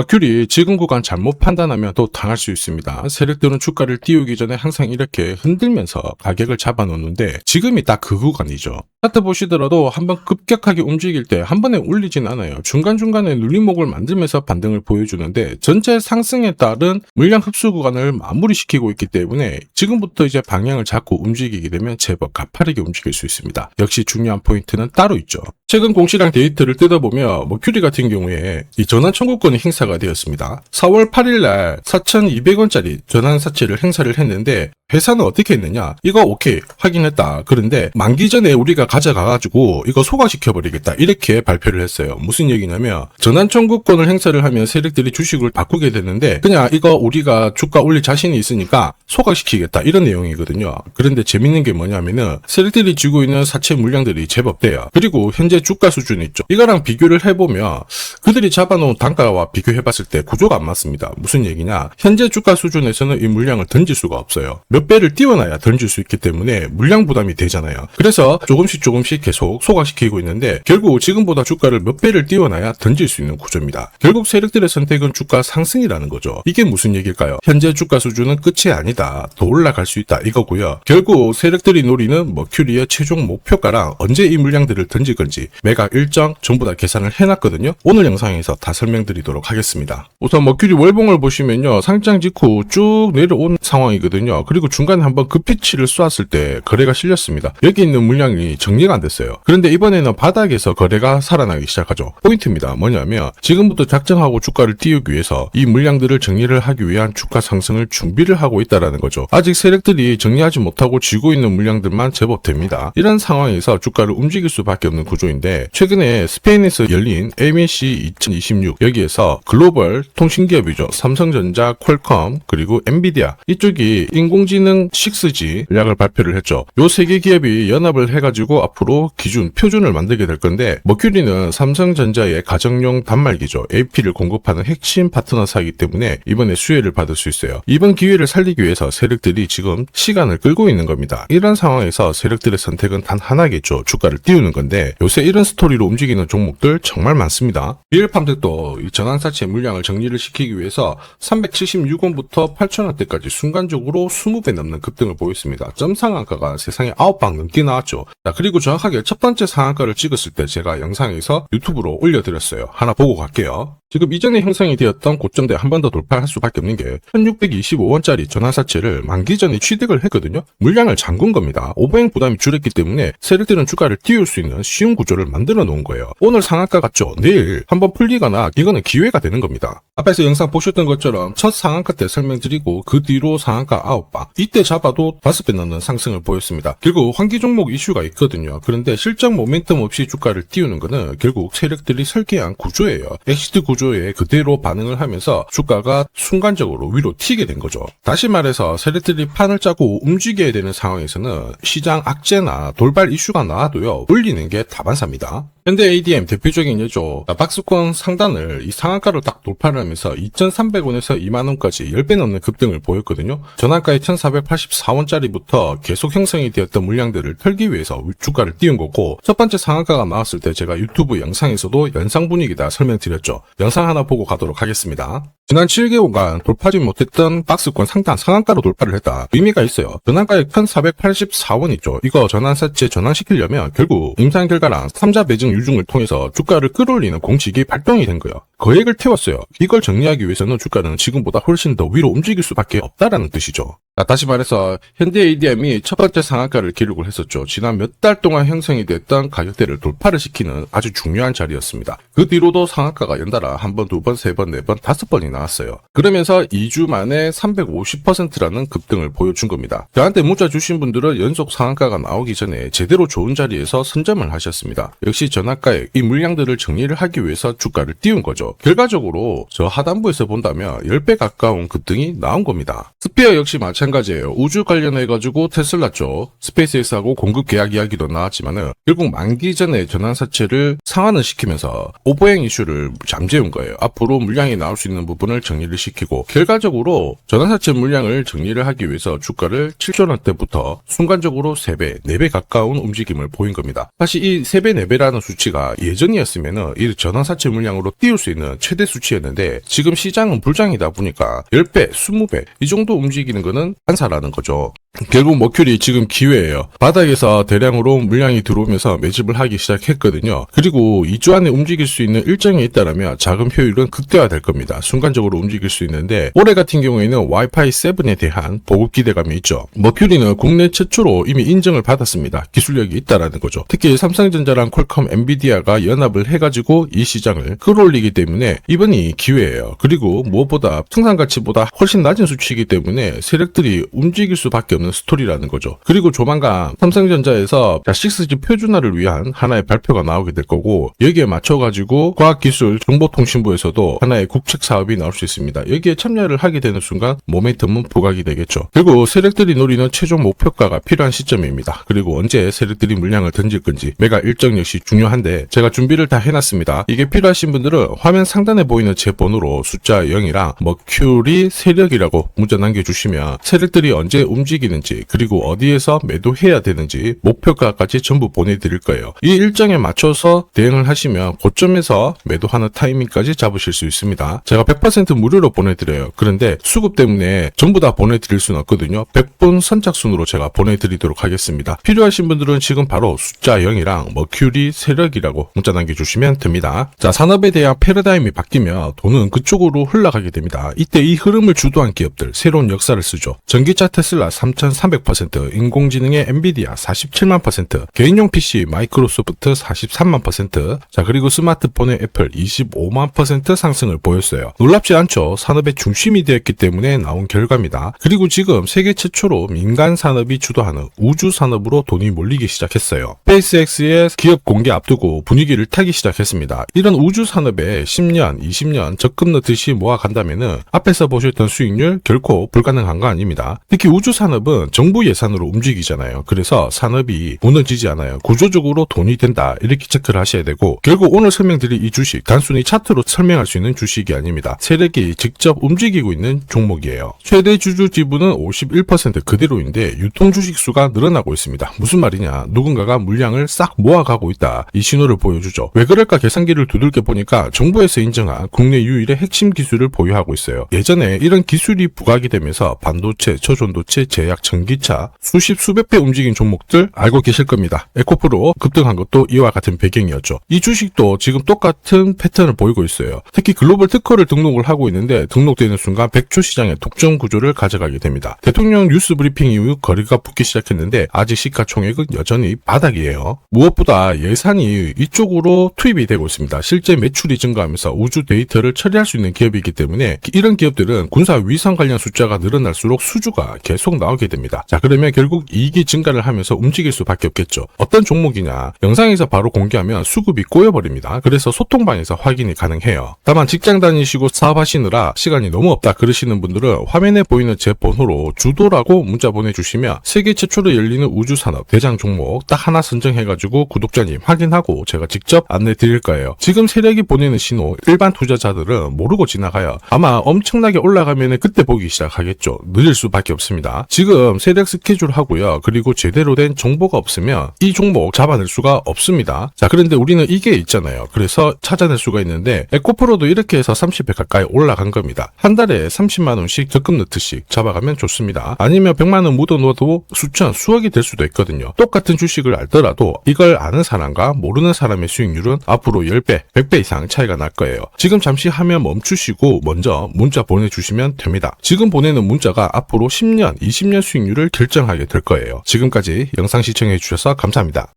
머큐리 지금 구간 잘못 판단하면 또 당할 수 있습니다. 세력들은 주가를 띄우기 전에 항상 이렇게 흔들면서 가격을 잡아놓는데 지금이 딱 그 구간이죠. 차트 보시더라도 한번 급격하게 움직일 때 한 번에 올리진 않아요. 중간중간에 눌림목을 만들면서 반등을 보여주는데 전체 상승에 따른 물량 흡수 구간을 마무리시키고 있기 때문에 지금부터 이제 방향을 잡고 움직이게 되면 제법 가파르게 움직일 수 있습니다. 역시 중요한 포인트는 따로 있죠. 최근 공시랑 데이터를 뜯어보며 머큐리 같은 경우에 이 전환 청구권이 행사가 되었습니다. 4월 8일날 4,200원짜리 전환 사채를 행사를 했는데 회사는 어떻게 했느냐? 이거 오케이 확인했다. 그런데 만기 전에 우리가 가져가가지고 이거 소각시켜버리겠다. 이렇게 발표를 했어요. 무슨 얘기냐면 전환 청구권을 행사를 하면 세력들이 주식을 바꾸게 되는데 그냥 이거 우리가 주가 올릴 자신이 있으니까 소각시키겠다. 이런 내용이거든요. 그런데 재밌는 게 뭐냐면은 세력들이 쥐고 있는 사채 물량들이 제법 돼요. 그리고 현재 주가 수준 있죠. 이거랑 비교를 해보면 그들이 잡아놓은 단가와 비교해봤을 때 구조가 안 맞습니다. 무슨 얘기냐? 현재 주가 수준에서는 이 물량을 던질 수가 없어요. 몇 배를 띄워놔야 던질 수 있기 때문에 물량 부담이 되잖아요. 그래서 조금씩 계속 소각시키고 있는데 결국 지금보다 주가를 몇 배를 띄워놔야 던질 수 있는 구조입니다. 결국 세력들의 선택은 주가 상승이라는 거죠. 이게 무슨 얘기일까요? 현재 주가 수준은 끝이 아니다. 더 올라갈 수 있다. 이거고요. 결국 세력들이 노리는 머큐리의 최종 목표가랑 언제 이 물량들을 던질 건지 매각 일정 전부 다 계산을 해놨거든요. 오늘 영상에서 다 설명드리도록 하겠습니다. 우선 머큐리 월봉을 보시면요. 상장 직후 쭉 내려온 상황이거든요. 그리고 중간에 한번 급피치를 쏘았을 때 거래가 실렸습니다. 여기 있는 물량이 정리가 안 됐어요. 그런데 이번에는 바닥에서 거래가 살아나기 시작하죠. 포인트입니다. 뭐냐면 지금부터 작정하고 주가를 띄우기 위해서 이 물량들을 정리를 하기 위한 주가 상승을 준비를 하고 있다는 거죠. 아직 세력들이 정리하지 못하고 쥐고 있는 물량들만 제법 됩니다. 이런 상황에서 주가를 움직일 수밖에 없는 구조인데 최근에 스페인에서 열린 MEC 2026 여기에서 글로벌 통신기업이죠. 삼성전자, 퀄컴 그리고 엔비디아 이쪽이 인공지능 6G 전략을 발표를 했죠. 요 세 개 기업이 연합을 해가지고 앞으로 기준, 표준을 만들게 될 건데 머큐리는 삼성전자의 가정용 단말기죠. AP를 공급하는 핵심 파트너사이기 때문에 이번에 수혜를 받을 수 있어요. 이번 기회를 살리기 위해서 세력들이 지금 시간을 끌고 있는 겁니다. 이런 상황에서 세력들의 선택은 단 하나겠죠. 주가를 띄우는 건데 요새 이런 스토리로 움직이는 종목들 정말 많습니다. 비엘팜텍도 이 전환사채 물량을 정리를 시키기 위해서 376원부터 8,000원대까지 순간적으로 20배 넘는 급등을 보였습니다. 점 상한가가 세상에 9방 넘게 나왔죠. 자, 그리고 정확하게 첫 번째 상한가를 찍었을 때 제가 영상에서 유튜브로 올려드렸어요. 하나 보고 갈게요. 지금 이전에 형성이 되었던 고점대 한 번 더 돌파할 수밖에 없는 게 1625원짜리 전환사채를 만기 전에 취득을 했거든요. 물량을 잠근 겁니다. 오버행 부담이 줄었기 때문에 세력들은 주가를 띄울 수 있는 쉬운 구조를 만들어 놓은 거예요. 오늘 상한가 같죠? 내일 한번 풀리거나 이거는 기회가 되는 겁니다. 앞에서 영상 보셨던 것처럼 첫 상한가 때 설명드리고 그 뒤로 상한가 9방 이때 잡아도 5배 넘는 상승을 보였습니다. 결국 환기 종목 이슈가 있거든요. 그런데 실적 모멘텀 없이 주가를 띄우는 거는 결국 세력들이 설계한 구조예요. 엑시트 구조에 그대로 반응을 하면서 주가가 순간적으로 위로 튀게 된 거죠. 다시 말해서 세력들이 판을 짜고 움직여야 되는 상황에서는 시장 악재나 돌발 이슈가 나와도요. 올리는 게 다반사입니다. 현대 ADM 대표적인 예죠. 박스권 상단을 이 상한가로 딱 돌파를 하면서 2,300원에서 2만원까지 10배 넘는 급등을 보였거든요. 전환가의 1,484원짜리부터 계속 형성이 되었던 물량들을 털기 위해서 주가를 띄운 거고 첫 번째 상한가가 나왔을 때 제가 유튜브 영상에서도 연상 분위기다 설명드렸죠. 영상 하나 보고 가도록 하겠습니다. 지난 7개월간 돌파하지 못했던 박스권 상단 상한가로 돌파를 했다. 의미가 있어요. 전환가액 1,484원 있죠. 이거 전환사채 전환시키려면 결국 임상 결과랑 3자 매증 유중을 통해서 주가를 끌어올리는 공식이 발동이 된 거예요. 거액을 태웠어요. 이걸 정리하기 위해서는 주가는 지금보다 훨씬 더 위로 움직일 수밖에 없다라는 뜻이죠. 자, 다시 말해서 현대 ADM이 첫 번째 상한가를 기록을 했었죠. 지난 몇 달 동안 형성이 됐던 가격대를 돌파를 시키는 아주 중요한 자리였습니다. 그 뒤로도 상한가가 연달아 한 번, 두 번, 세 번, 네 번, 5번이 나왔어요. 그러면서 2주 만에 350%라는 급등을 보여준 겁니다. 저한테 문자 주신 분들은 연속 상한가가 나오기 전에 제대로 좋은 자리에서 선점을 하셨습니다. 역시 전환가에 이 물량들을 정리를 하기 위해서 주가를 띄운 거죠. 결과적으로 저 하단부에서 본다면 10배 가까운 급등이 나온 겁니다. 스피어 역시 마찬가지로 마찬가지예요. 우주 관련해가지고 테슬라 쪽 스페이스X하고 공급 계약 이야기도 나왔지만은 결국 만기 전에 전환사채를 상환을 시키면서 오버행 이슈를 잠재운 거예요. 앞으로 물량이 나올 수 있는 부분을 정리를 시키고 결과적으로 전환사채 물량을 정리를 하기 위해서 주가를 7조 원대부터 순간적으로 3배, 4배 가까운 움직임을 보인 겁니다. 사실 이 3배, 4배라는 수치가 예전이었으면은 이 전환사채 물량으로 띄울 수 있는 최대 수치였는데 지금 시장은 불장이다 보니까 10배, 20배 이 정도 움직이는 거는 한사라는 거죠. 결국 머큐리 지금 기회예요. 바닥에서 대량으로 물량이 들어오면서 매집을 하기 시작했거든요. 그리고 2주 안에 움직일 수 있는 일정이 있다면 자금 효율은 극대화될 겁니다. 순간적으로 움직일 수 있는데 올해 같은 경우에는 와이파이 7에 대한 보급 기대감이 있죠. 머큐리는 국내 최초로 이미 인정을 받았습니다. 기술력이 있다라는 거죠. 특히 삼성전자랑 퀄컴, 엔비디아가 연합을 해가지고 이 시장을 끌어올리기 때문에 이번이 기회예요. 그리고 무엇보다 청산가치보다 훨씬 낮은 수치이기 때문에 세력들이 움직일 수밖에 없는 스토리라는 거죠. 그리고 조만간 삼성전자에서 6G 표준화를 위한 하나의 발표가 나오게 될 거고 여기에 맞춰가지고 과학기술 정보통신부에서도 하나의 국책 사업이 나올 수 있습니다. 여기에 참여를 하게 되는 순간 모멘텀은 부각이 되겠죠. 그리고 세력들이 노리는 최종 목표가가 필요한 시점입니다. 그리고 언제 세력들이 물량을 던질 건지 매각 일정 역시 중요한데 제가 준비를 다 해놨습니다. 이게 필요하신 분들은 화면 상단에 보이는 제 번호로 숫자 0이랑 머큐리 세력이라고 문자 남겨주시면 세력들이 언제 움직이는지 그리고 어디에서 매도해야 되는지 목표가까지 전부 보내드릴 거예요. 이 일정에 맞춰서 대응을 하시면 고점에서 매도하는 타이밍까지 잡으실 수 있습니다. 제가 100% 무료로 보내드려요. 그런데 수급 때문에 전부 다 보내드릴 수는 없거든요. 100분 선착순으로 제가 보내드리도록 하겠습니다. 필요하신 분들은 지금 바로 숫자 0이랑 머큐리 세력이라고 문자 남겨주시면 됩니다. 자, 산업에 대한 패러다임이 바뀌면 돈은 그쪽으로 흘러가게 됩니다. 이때 이 흐름을 주도한 기업들 새로운 역사를 쓰죠. 전기차 테슬라 3,300%, 인공지능의 엔비디아 47만%, 개인용 PC 마이크로소프트 43만%, 자 그리고 스마트폰의 애플 25만% 상승을 보였어요. 놀랍지 않죠? 산업의 중심이 되었기 때문에 나온 결과입니다. 그리고 지금 세계 최초로 민간 산업이 주도하는 우주 산업으로 돈이 몰리기 시작했어요. 스페이스X의 기업 공개 앞두고 분위기를 타기 시작했습니다. 이런 우주 산업에 10년, 20년 적금 넣듯이 모아간다면은 앞에서 보셨던 수익률 결코 불가능한 거 아닙니다. 특히 우주 산업은 정부 예산으로 움직이잖아요. 그래서 산업이 무너지지 않아요. 구조적으로 돈이 된다 이렇게 체크를 하셔야 되고 결국 오늘 설명드릴 이 주식 단순히 차트로 설명할 수 있는 주식이 아닙니다. 세력이 직접 움직이고 있는 종목이에요. 최대 주주 지분은 51% 그대로인데 유통 주식 수가 늘어나고 있습니다. 무슨 말이냐? 누군가가 물량을 싹 모아가고 있다. 이 신호를 보여주죠. 왜 그럴까 계산기를 두들겨 보니까 정부에서 인정한 국내 유일의 핵심 기술을 보유하고 있어요. 예전에 이런 기술이 부각이 되면서 반도체, 초전도체, 제약, 전기차 수십 수백 배 움직인 종목들 알고 계실 겁니다. 에코프로 급등한 것도 이와 같은 배경이었죠. 이 주식도 지금 똑같은 패턴을 보이고 있어요. 특히 글로벌 특허를 등록을 하고 있는데 등록되는 순간 100조 시장의 독점 구조를 가져가게 됩니다. 대통령 뉴스 브리핑 이후 거리가 붙기 시작했는데 아직 시가총액은 여전히 바닥이에요. 무엇보다 예산이 이쪽으로 투입이 되고 있습니다. 실제 매출이 증가하면서 우주 데이터를 처리할 수 있는 기업이기 때문에 이런 기업들은 군사 위성 관련 숫자가 늘어날수록 수주가 계속 나오게 됩니다. 자, 그러면 결국 이익이 증가를 하면서 움직일 수밖에 없겠죠. 어떤 종목이냐? 영상에서 바로 공개하면 수급이 꼬여버립니다. 그래서 소통방에서 확인이 가능해요. 다만 직장 다니시고 사업하시느라 시간이 너무 없다 그러시는 분들은 화면에 보이는 제 번호로 주도라고 문자 보내주시면 세계 최초로 열리는 우주산업 대장 종목 딱 하나 선정해가지고 구독자님 확인하고 제가 직접 안내 드릴 거예요. 지금 세력이 보내는 신호 일반 투자자들은 모르고 지나가요. 아마 엄청나게 올라가면 그때 보기 시작하겠죠. 늦을 수밖에 없습니다. 지금 세력 스케줄 하고요. 그리고 제대로 된 정보가 없으면 이 종목 잡아낼 수가 없습니다. 자, 그런데 우리는 이게 있잖아요. 그래서 찾아낼 수가 있는데 에코프로도 이렇게 해서 30배 가까이 올라간 겁니다. 한 달에 30만 원씩 적금 넣듯이 잡아가면 좋습니다. 아니면 100만 원 묻어 놓아도 수천, 수억이 될 수도 있거든요. 똑같은 주식을 알더라도 이걸 아는 사람과 모르는 사람의 수익률은 앞으로 10배, 100배 이상 차이가 날 거예요. 지금 잠시 화면 멈추시고 먼저 문자 보내주시면 됩니다. 지금 보내는 문자가 앞으로 10년, 20년 수익률을 결정하게 될 거예요. 지금까지 영상 시청해 주셔서 감사합니다.